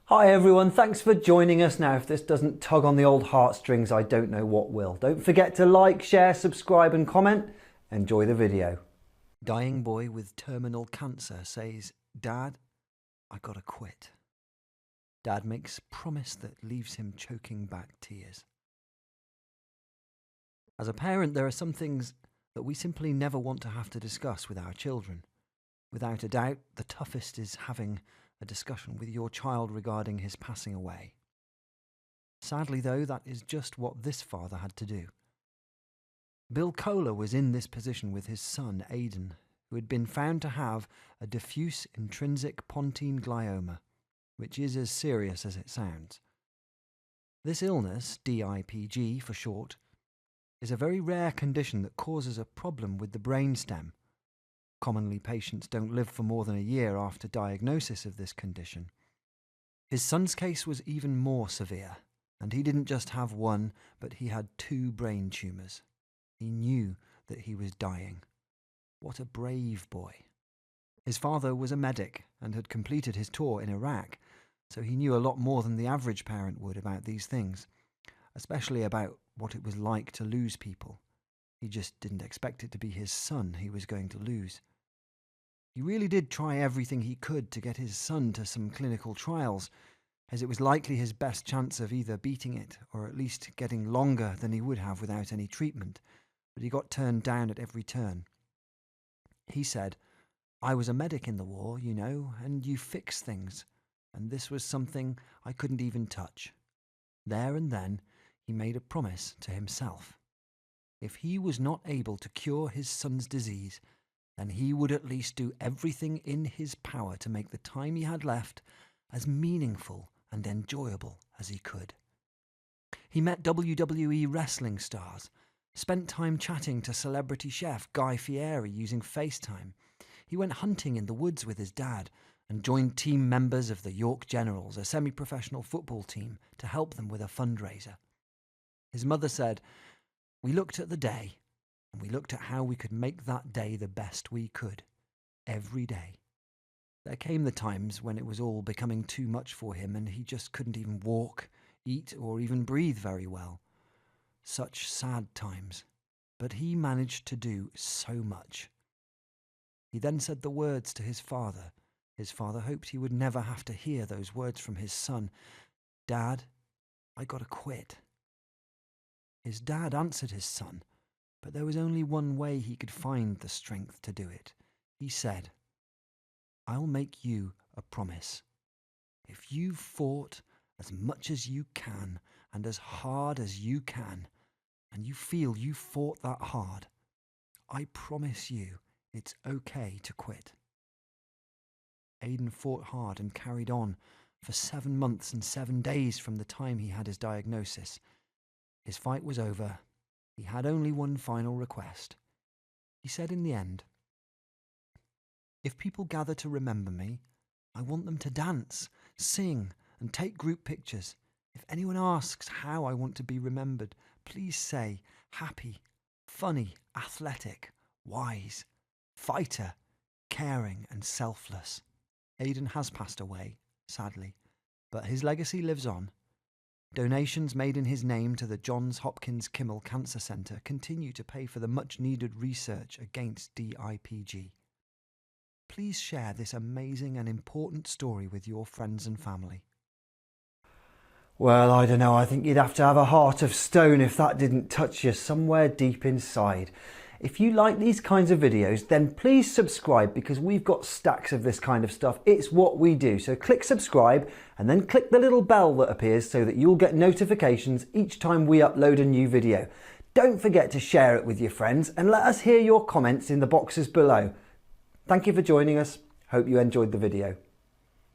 Hi everyone, thanks for joining us. Now, if this doesn't tug on the old heartstrings, I don't know what will. Don't forget to like, share, subscribe and comment. Enjoy the video. Dying boy with terminal cancer says, "Dad, I gotta quit." Dad makes promise that leaves him choking back tears. As a parent, there are some things that we simply never want to have to discuss with our children. Without a doubt, the toughest is having a discussion with your child regarding his passing away. Sadly, though, that is just what this father had to do. Bill Kohler was in this position with his son, Ayden, who had been found to have a diffuse intrinsic pontine glioma, which is as serious as it sounds. This illness, DIPG for short, is a very rare condition that causes a problem with the brainstem. Commonly, patients don't live for more than a year after diagnosis of this condition. His son's case was even more severe, and he didn't just have one, but he had 2 brain tumours. He knew that he was dying. What a brave boy. His father was a medic and had completed his tour in Iraq, so he knew a lot more than the average parent would about these things, especially about what it was like to lose people. He just didn't expect it to be his son he was going to lose. He really did try everything he could to get his son to some clinical trials, as it was likely his best chance of either beating it or at least getting longer than he would have without any treatment, but he got turned down at every turn. He said, "I was a medic in the war, you know, and you fix things, and this was something I couldn't even touch." There and then, he made a promise to himself. If he was not able to cure his son's disease, then he would at least do everything in his power to make the time he had left as meaningful and enjoyable as he could. He met WWE wrestling stars, spent time chatting to celebrity chef Guy Fieri using FaceTime. He went hunting in the woods with his dad and joined team members of the York Generals, a semi-professional football team, to help them with a fundraiser. His mother said, "We looked at the day, and we looked at how we could make that day the best we could, every day." There came the times when it was all becoming too much for him and he just couldn't even walk, eat, or even breathe very well. Such sad times, but he managed to do so much. He then said the words to his father. His father hoped he would never have to hear those words from his son. "Dad, I gotta quit." His dad answered his son, but there was only one way he could find the strength to do it. He said, "I'll make you a promise. If you've fought as much as you can and as hard as you can, and you feel you fought that hard, I promise you it's okay to quit." Ayden fought hard and carried on for 7 months and 7 days from the time he had his diagnosis. His fight was over. He had only one final request. He said in the end, "If people gather to remember me, I want them to dance, sing, and take group pictures. If anyone asks how I want to be remembered, please say happy, funny, athletic, wise, fighter, caring, and selfless." Ayden has passed away, sadly, but his legacy lives on. Donations made in his name to the Johns Hopkins Kimmel Cancer Center continue to pay for the much-needed research against DIPG. Please share this amazing and important story with your friends and family. Well, I don't know, I think you'd have to have a heart of stone if that didn't touch you somewhere deep inside. If you like these kinds of videos, then please subscribe, because we've got stacks of this kind of stuff. It's what we do. So click subscribe and then click the little bell that appears so that you'll get notifications each time we upload a new video. Don't forget to share it with your friends and let us hear your comments in the boxes below. Thank you for joining us. Hope you enjoyed the video.